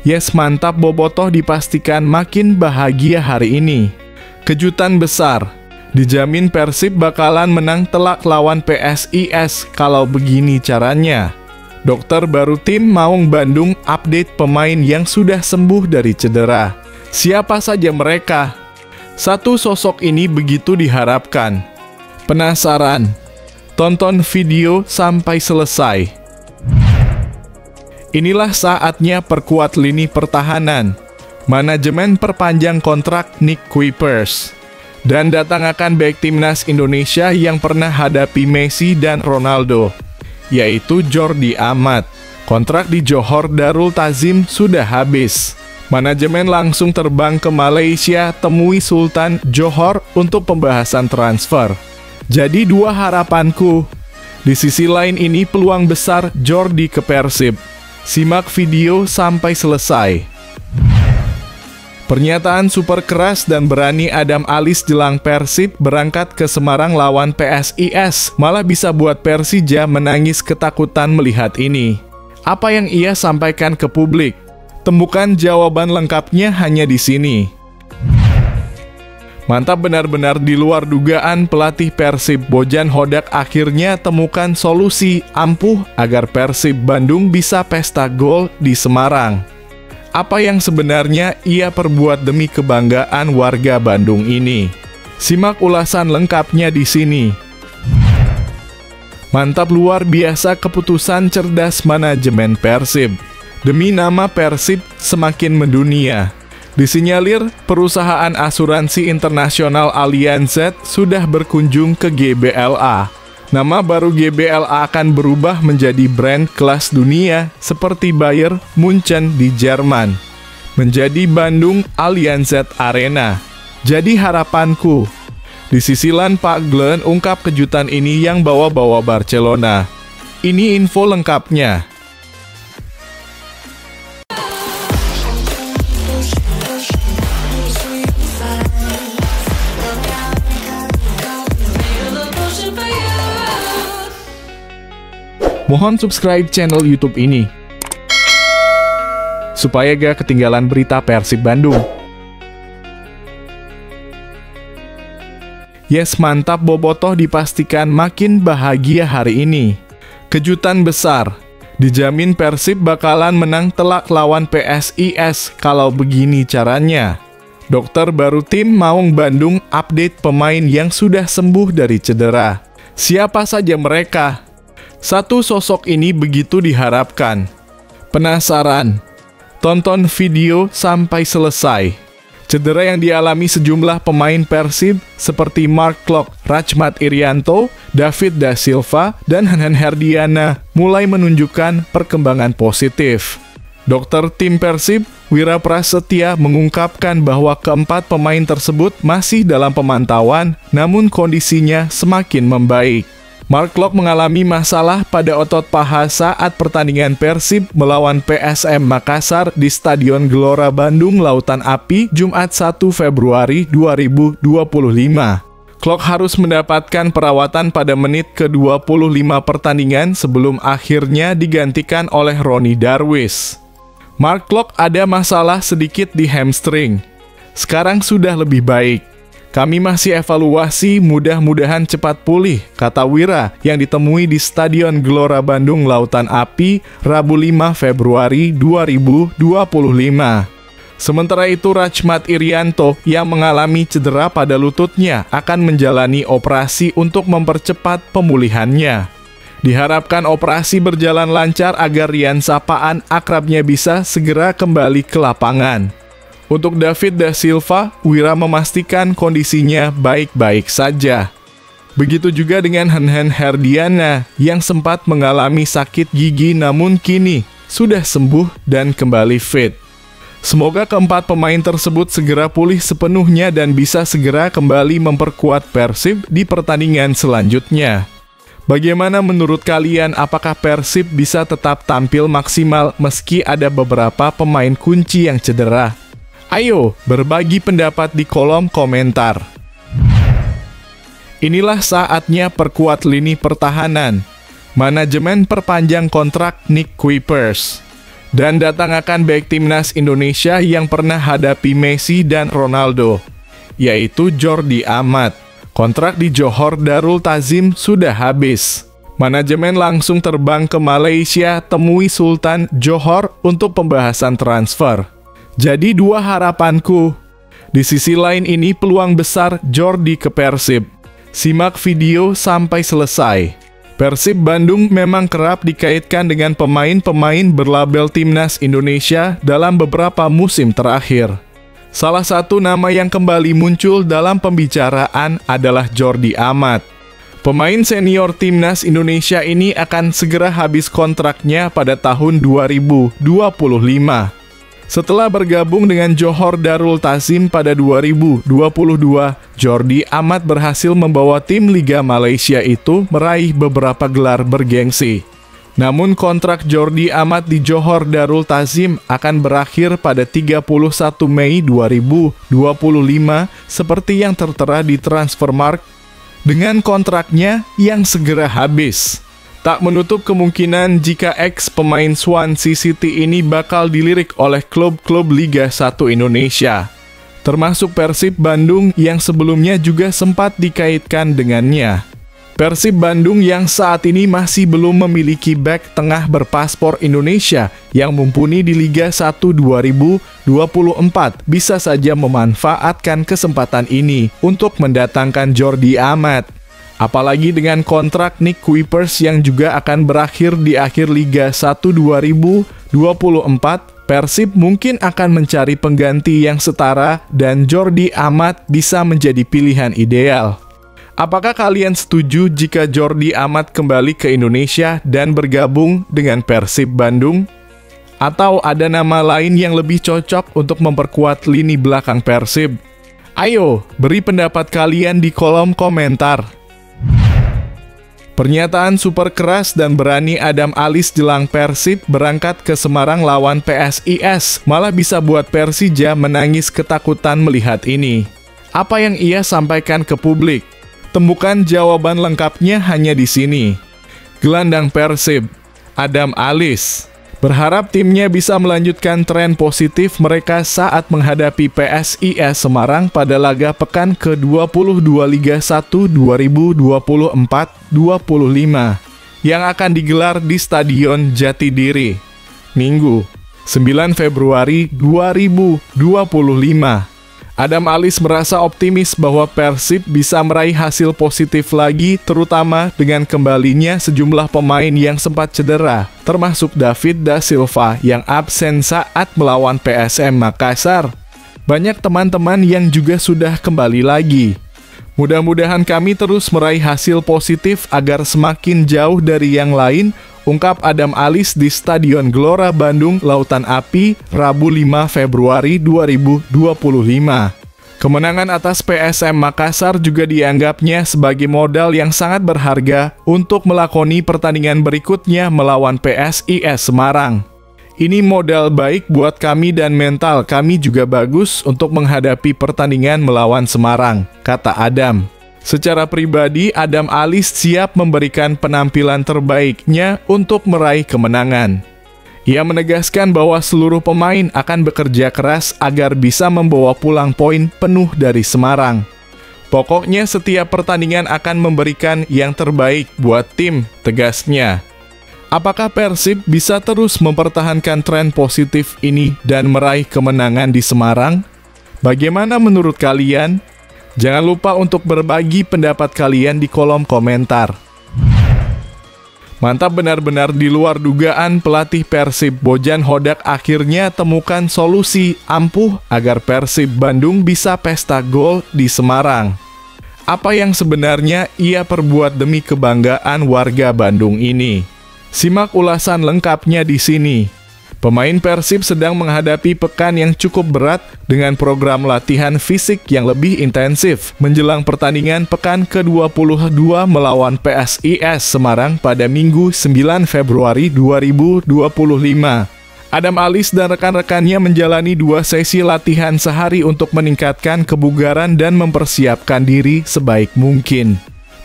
Yes, mantap, Bobotoh dipastikan makin bahagia hari ini. Kejutan besar, dijamin Persib bakalan menang telak lawan PSIS kalau begini caranya. Dokter baru tim Maung Bandung update pemain yang sudah sembuh dari cedera. Siapa saja mereka? Satu sosok ini begitu diharapkan. Penasaran? Tonton video sampai selesai. Inilah saatnya perkuat lini pertahanan. Manajemen perpanjang kontrak Nick Kuipers. Dan datangkan bek timnas Indonesia yang pernah hadapi Messi dan Ronaldo, yaitu Jordi Amat. Kontrak di Johor Darul Ta'zim sudah habis. Manajemen langsung terbang ke Malaysia temui Sultan Johor untuk pembahasan transfer. Jadi dua harapanku. Di sisi lain ini peluang besar Jordi ke Persib. Simak video sampai selesai. Pernyataan super keras dan berani Adam Alis jelang Persib berangkat ke Semarang lawan PSIS malah bisa buat Persija menangis ketakutan melihat ini. Apa yang ia sampaikan ke publik? Temukan jawaban lengkapnya hanya di sini. Mantap, benar-benar di luar dugaan pelatih Persib Bojan Hodak akhirnya temukan solusi ampuh agar Persib Bandung bisa pesta gol di Semarang. Apa yang sebenarnya ia perbuat demi kebanggaan warga Bandung ini? Simak ulasan lengkapnya di sini. Mantap, luar biasa keputusan cerdas manajemen Persib. Demi nama Persib semakin mendunia. Disinyalir perusahaan asuransi internasional Allianz sudah berkunjung ke GBLA. Nama baru GBLA akan berubah menjadi brand kelas dunia seperti Bayern Munchen di Jerman. Menjadi Bandung Allianz Arena. Jadi harapanku. Di sisi lain Pak Glenn ungkap kejutan ini yang bawa-bawa Barcelona. Ini info lengkapnya. Mohon subscribe channel YouTube ini supaya gak ketinggalan berita Persib Bandung. Yes, mantap, Bobotoh dipastikan makin bahagia hari ini. Kejutan besar, dijamin Persib bakalan menang telak lawan PSIS kalau begini caranya. Dokter baru tim Maung Bandung update pemain yang sudah sembuh dari cedera. Siapa saja mereka? Satu sosok ini begitu diharapkan. Penasaran? Tonton video sampai selesai. Cedera yang dialami sejumlah pemain Persib seperti Mark Klok, Rachmat Irianto, David Da Silva, dan Hanhan Herdiana mulai menunjukkan perkembangan positif. Dokter tim Persib, Wira Prasetya, mengungkapkan bahwa keempat pemain tersebut masih dalam pemantauan, namun kondisinya semakin membaik. Mark Klok mengalami masalah pada otot paha saat pertandingan Persib melawan PSM Makassar di Stadion Gelora Bandung Lautan Api Jumat 1 Februari 2025. Klok harus mendapatkan perawatan pada menit ke-25 pertandingan sebelum akhirnya digantikan oleh Ronny Darwish. Mark Klok ada masalah sedikit di hamstring. Sekarang sudah lebih baik. Kami masih evaluasi, mudah-mudahan cepat pulih, kata Wira yang ditemui di Stadion Gelora Bandung Lautan Api Rabu 5 Februari 2025. Sementara itu Rachmat Irianto yang mengalami cedera pada lututnya akan menjalani operasi untuk mempercepat pemulihannya. Diharapkan operasi berjalan lancar agar Rian Sapaan akrabnya bisa segera kembali ke lapangan. Untuk David Da Silva, Wira memastikan kondisinya baik-baik saja. Begitu juga dengan Hanhan Herdiana yang sempat mengalami sakit gigi namun kini sudah sembuh dan kembali fit. Semoga keempat pemain tersebut segera pulih sepenuhnya dan bisa segera kembali memperkuat Persib di pertandingan selanjutnya. Bagaimana menurut kalian, apakah Persib bisa tetap tampil maksimal meski ada beberapa pemain kunci yang cedera? Ayo, berbagi pendapat di kolom komentar. Inilah saatnya perkuat lini pertahanan. Manajemen perpanjang kontrak Nick Kuipers. Dan datangkan bek timnas Indonesia yang pernah hadapi Messi dan Ronaldo, yaitu Jordi Amat. Kontrak di Johor Darul Ta'zim sudah habis. Manajemen langsung terbang ke Malaysia temui Sultan Johor untuk pembahasan transfer. Jadi dua harapanku. Di sisi lain ini peluang besar Jordi ke Persib. Simak video sampai selesai. Persib Bandung memang kerap dikaitkan dengan pemain-pemain berlabel Timnas Indonesia dalam beberapa musim terakhir. Salah satu nama yang kembali muncul dalam pembicaraan adalah Jordi Amat. Pemain senior Timnas Indonesia ini akan segera habis kontraknya pada tahun 2025. Setelah bergabung dengan Johor Darul Ta'zim pada 2022, Jordi Amat berhasil membawa tim Liga Malaysia itu meraih beberapa gelar bergengsi. Namun kontrak Jordi Amat di Johor Darul Ta'zim akan berakhir pada 31 Mei 2025 seperti yang tertera di Transfermarkt dengan kontraknya yang segera habis. Tak menutup kemungkinan jika ex-pemain Swansea City ini bakal dilirik oleh klub-klub Liga 1 Indonesia, termasuk Persib Bandung yang sebelumnya juga sempat dikaitkan dengannya. Persib Bandung yang saat ini masih belum memiliki bek tengah berpaspor Indonesia yang mumpuni di Liga 1 2024 bisa saja memanfaatkan kesempatan ini untuk mendatangkan Jordi Amat. Apalagi dengan kontrak Nick Kuipers yang juga akan berakhir di akhir Liga 1 2024, Persib mungkin akan mencari pengganti yang setara dan Jordi Amat bisa menjadi pilihan ideal. Apakah kalian setuju jika Jordi Amat kembali ke Indonesia dan bergabung dengan Persib Bandung? Atau ada nama lain yang lebih cocok untuk memperkuat lini belakang Persib? Ayo, beri pendapat kalian di kolom komentar. Pernyataan super keras dan berani Adam Alizé jelang Persib berangkat ke Semarang lawan PSIS malah bisa buat Persija menangis ketakutan melihat ini. Apa yang ia sampaikan ke publik? Temukan jawaban lengkapnya hanya di sini. Gelandang Persib, Adam Alizé, berharap timnya bisa melanjutkan tren positif mereka saat menghadapi PSIS Semarang pada laga pekan ke-22 Liga 1 2024-25 yang akan digelar di Stadion Jatidiri, Minggu, 9 Februari 2025. Adam Alizé merasa optimis bahwa Persib bisa meraih hasil positif lagi, terutama dengan kembalinya sejumlah pemain yang sempat cedera, termasuk David da Silva yang absen saat melawan PSM Makassar. Banyak teman-teman yang juga sudah kembali lagi. Mudah-mudahan kami terus meraih hasil positif agar semakin jauh dari yang lain, ungkap Adam Alizé di Stadion Gelora Bandung Lautan Api, Rabu 5 Februari 2025. Kemenangan atas PSM Makassar juga dianggapnya sebagai modal yang sangat berharga untuk melakoni pertandingan berikutnya melawan PSIS Semarang. Ini modal baik buat kami dan mental kami juga bagus untuk menghadapi pertandingan melawan Semarang, kata Adam. Secara pribadi, Adam Alizé siap memberikan penampilan terbaiknya untuk meraih kemenangan. Ia menegaskan bahwa seluruh pemain akan bekerja keras agar bisa membawa pulang poin penuh dari Semarang. Pokoknya setiap pertandingan akan memberikan yang terbaik buat tim, tegasnya. Apakah Persib bisa terus mempertahankan tren positif ini dan meraih kemenangan di Semarang? Bagaimana menurut kalian? Jangan lupa untuk berbagi pendapat kalian di kolom komentar. Mantap, benar-benar di luar dugaan pelatih Persib Bojan Hodak akhirnya temukan solusi ampuh agar Persib Bandung bisa pesta gol di Semarang. Apa yang sebenarnya ia perbuat demi kebanggaan warga Bandung ini? Simak ulasan lengkapnya di sini. Pemain Persib sedang menghadapi pekan yang cukup berat dengan program latihan fisik yang lebih intensif menjelang pertandingan pekan ke-22 melawan PSIS Semarang pada Minggu 9 Februari 2025. Adam Alizé dan rekan-rekannya menjalani 2 sesi latihan sehari untuk meningkatkan kebugaran dan mempersiapkan diri sebaik mungkin.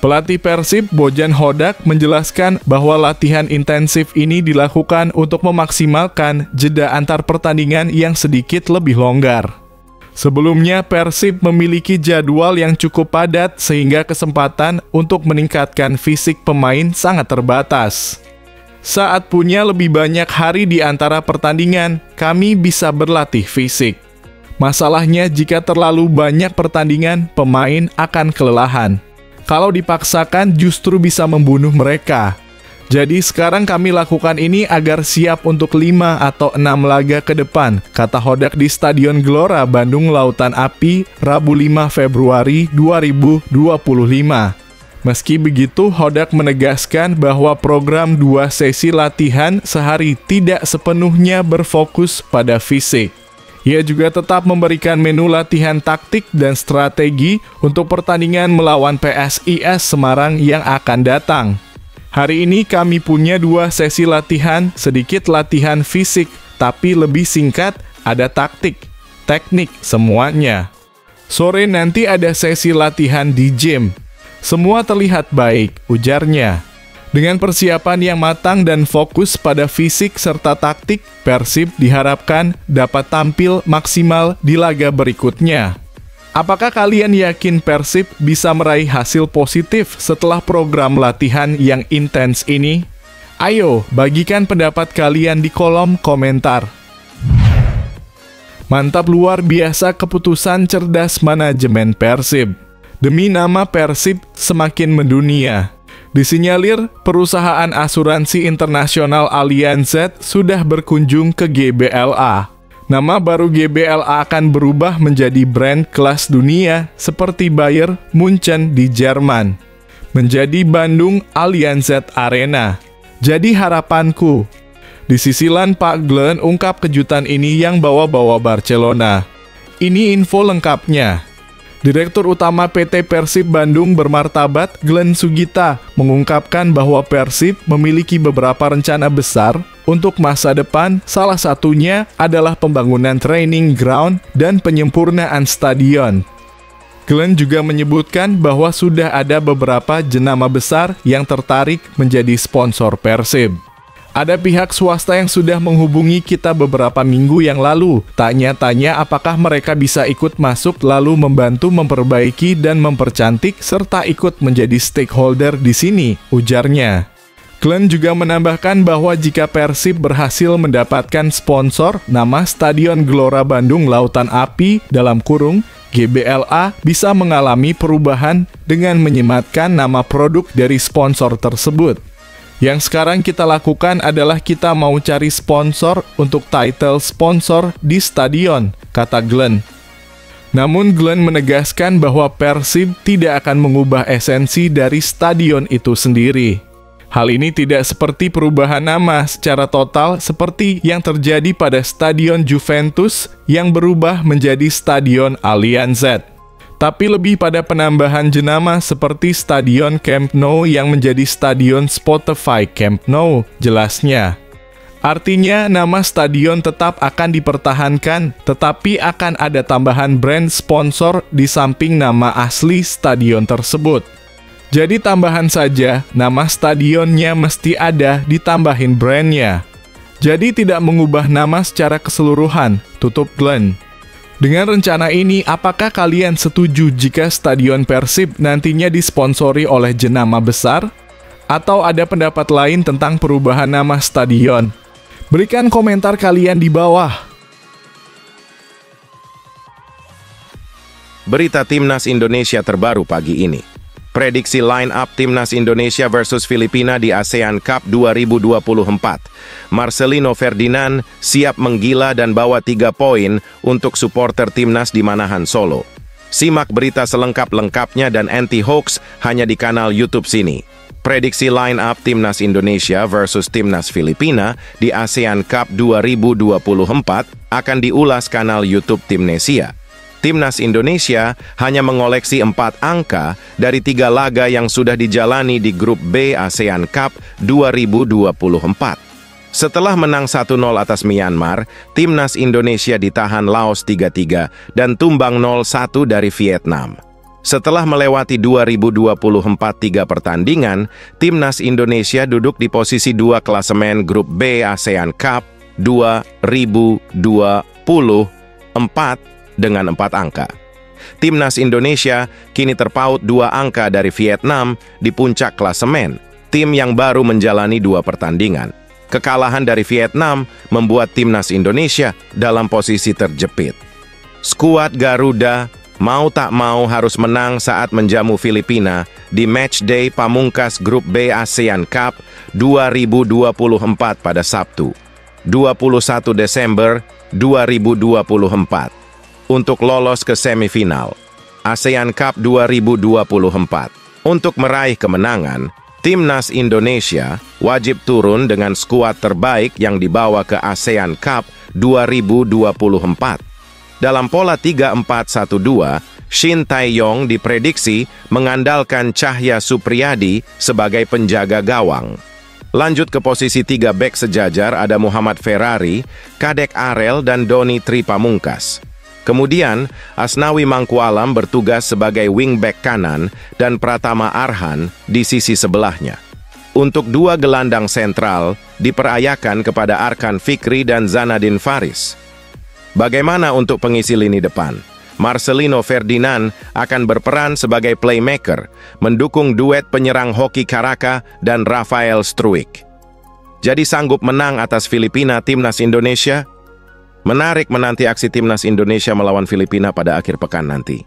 Pelatih Persib, Bojan Hodak, menjelaskan bahwa latihan intensif ini dilakukan untuk memaksimalkan jeda antar pertandingan yang sedikit lebih longgar. Sebelumnya, Persib memiliki jadwal yang cukup padat sehingga kesempatan untuk meningkatkan fisik pemain sangat terbatas. Saat punya lebih banyak hari di antara pertandingan, kami bisa berlatih fisik. Masalahnya jika terlalu banyak pertandingan, pemain akan kelelahan. Kalau dipaksakan justru bisa membunuh mereka. Jadi sekarang kami lakukan ini agar siap untuk 5 atau 6 laga ke depan, kata Hodak di Stadion Gelora Bandung Lautan Api, Rabu 5 Februari 2025. Meski begitu, Hodak menegaskan bahwa program 2 sesi latihan sehari tidak sepenuhnya berfokus pada fisik. Ia juga tetap memberikan menu latihan taktik dan strategi untuk pertandingan melawan PSIS Semarang yang akan datang. Hari ini kami punya 2 sesi latihan, sedikit latihan fisik, tapi lebih singkat, ada taktik, teknik, semuanya. Sore nanti ada sesi latihan di gym. Semua terlihat baik, ujarnya. Dengan persiapan yang matang dan fokus pada fisik serta taktik, Persib diharapkan dapat tampil maksimal di laga berikutnya. Apakah kalian yakin Persib bisa meraih hasil positif setelah program latihan yang intens ini? Ayo, bagikan pendapat kalian di kolom komentar. Mantap, luar biasa keputusan cerdas manajemen Persib. Demi nama Persib semakin mendunia. Disinyalir, perusahaan asuransi internasional Allianz sudah berkunjung ke GBLA. Nama baru GBLA akan berubah menjadi brand kelas dunia seperti Bayern Munchen di Jerman. Menjadi Bandung Allianz Arena. Jadi harapanku. Di sisi lain, Pak Glenn ungkap kejutan ini yang bawa-bawa Barcelona. Ini info lengkapnya. Direktur Utama PT Persib Bandung bermartabat Glenn Sugita mengungkapkan bahwa Persib memiliki beberapa rencana besar untuk masa depan, salah satunya adalah pembangunan training ground dan penyempurnaan stadion. Glenn juga menyebutkan bahwa sudah ada beberapa jenama besar yang tertarik menjadi sponsor Persib. Ada pihak swasta yang sudah menghubungi kita beberapa minggu yang lalu, tanya-tanya apakah mereka bisa ikut masuk lalu membantu memperbaiki dan mempercantik serta ikut menjadi stakeholder di sini, ujarnya. Glenn juga menambahkan bahwa jika Persib berhasil mendapatkan sponsor, nama Stadion Gelora Bandung Lautan Api dalam kurung GBLA bisa mengalami perubahan dengan menyematkan nama produk dari sponsor tersebut. Yang sekarang kita lakukan adalah kita mau cari sponsor untuk title sponsor di stadion, kata Glenn. Namun Glenn menegaskan bahwa Persib tidak akan mengubah esensi dari stadion itu sendiri. Hal ini tidak seperti perubahan nama secara total seperti yang terjadi pada Stadion Juventus yang berubah menjadi Stadion Allianz. Tapi lebih pada penambahan jenama seperti Stadion Camp Nou yang menjadi Stadion Spotify Camp Nou, jelasnya. Artinya nama stadion tetap akan dipertahankan, tetapi akan ada tambahan brand sponsor di samping nama asli stadion tersebut. Jadi tambahan saja, nama stadionnya mesti ada ditambahin brandnya. Jadi tidak mengubah nama secara keseluruhan, tutup Glenn. Dengan rencana ini, apakah kalian setuju jika Stadion Persib nantinya disponsori oleh jenama besar? Atau ada pendapat lain tentang perubahan nama stadion? Berikan komentar kalian di bawah. Berita Timnas Indonesia terbaru pagi ini. Prediksi line-up Timnas Indonesia versus Filipina di ASEAN Cup 2024. Marcelino Ferdinand siap menggila dan bawa 3 poin untuk supporter Timnas di Manahan, Solo. Simak berita selengkap-lengkapnya dan anti-hoax hanya di kanal YouTube sini. Prediksi line-up Timnas Indonesia versus Timnas Filipina di ASEAN Cup 2024 akan diulas kanal YouTube Timnesia. Timnas Indonesia hanya mengoleksi 4 angka dari 3 laga yang sudah dijalani di Grup B ASEAN Cup 2024. Setelah menang 1-0 atas Myanmar, Timnas Indonesia ditahan Laos 3-3 dan tumbang 0-1 dari Vietnam. Setelah melewati 2024 3 pertandingan, Timnas Indonesia duduk di posisi 2 klasemen Grup B ASEAN Cup 2024 dengan 4 angka. Timnas Indonesia kini terpaut 2 angka dari Vietnam di puncak klasemen, tim yang baru menjalani 2 pertandingan. Kekalahan dari Vietnam membuat Timnas Indonesia dalam posisi terjepit. Skuad Garuda mau tak mau harus menang saat menjamu Filipina di matchday pamungkas Grup B ASEAN Cup 2024 pada Sabtu, 21 Desember 2024, untuk lolos ke semifinal ASEAN Cup 2024. Untuk meraih kemenangan, Timnas Indonesia wajib turun dengan skuad terbaik yang dibawa ke ASEAN Cup 2024. Dalam pola 3-4-1-2, Shin Tae-yong diprediksi mengandalkan Cahya Supriyadi sebagai penjaga gawang. Lanjut ke posisi 3 bek sejajar ada Muhammad Ferrari, Kadek Arel, dan Doni Tri Pamungkas. Kemudian, Asnawi Mangkualam bertugas sebagai wingback kanan dan Pratama Arhan di sisi sebelahnya. Untuk 2 gelandang sentral diperayakan kepada Arkan Fikri dan Zanadin Faris. Bagaimana untuk pengisi lini depan? Marcelino Ferdinand akan berperan sebagai playmaker, mendukung duet penyerang Hoki Caraka dan Rafael Struijk. Jadi sanggup menang atas Filipina Timnas Indonesia? Menarik menanti aksi Timnas Indonesia melawan Filipina pada akhir pekan nanti.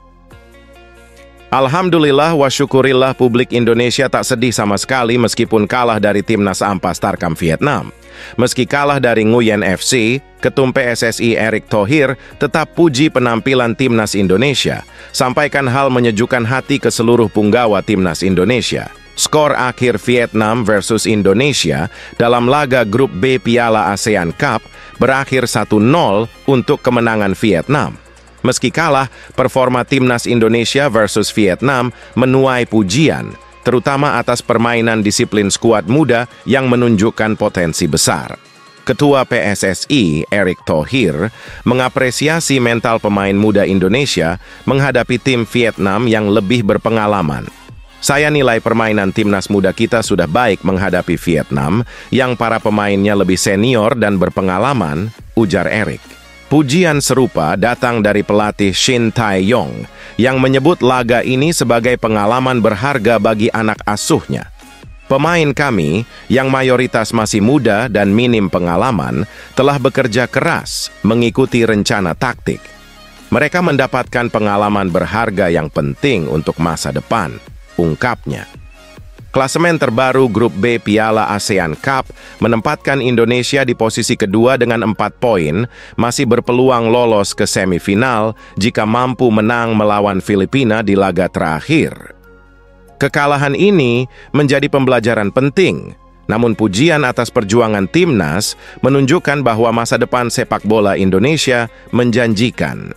Alhamdulillah wa syukurillah, publik Indonesia tak sedih sama sekali meskipun kalah dari Timnas Ampas Tarkam Vietnam. Meski kalah dari Nguyen FC, Ketum PSSI Erick Thohir tetap puji penampilan Timnas Indonesia, sampaikan hal menyejukkan hati ke seluruh punggawa Timnas Indonesia. Skor akhir Vietnam versus Indonesia dalam laga Grup B Piala ASEAN Cup berakhir 1-0 untuk kemenangan Vietnam. Meski kalah, performa Timnas Indonesia versus Vietnam menuai pujian, terutama atas permainan disiplin skuad muda yang menunjukkan potensi besar. Ketua PSSI, Erick Thohir, mengapresiasi mental pemain muda Indonesia menghadapi tim Vietnam yang lebih berpengalaman. Saya nilai permainan timnas muda kita sudah baik menghadapi Vietnam, yang para pemainnya lebih senior dan berpengalaman, ujar Erick. Pujian serupa datang dari pelatih Shin Tae-yong, yang menyebut laga ini sebagai pengalaman berharga bagi anak asuhnya. Pemain kami, yang mayoritas masih muda dan minim pengalaman, telah bekerja keras mengikuti rencana taktik. Mereka mendapatkan pengalaman berharga yang penting untuk masa depan, ungkapnya. Klasemen terbaru Grup B Piala ASEAN Cup menempatkan Indonesia di posisi kedua dengan 4 poin, masih berpeluang lolos ke semifinal jika mampu menang melawan Filipina di laga terakhir. Kekalahan ini menjadi pembelajaran penting, namun pujian atas perjuangan timnas menunjukkan bahwa masa depan sepak bola Indonesia menjanjikan.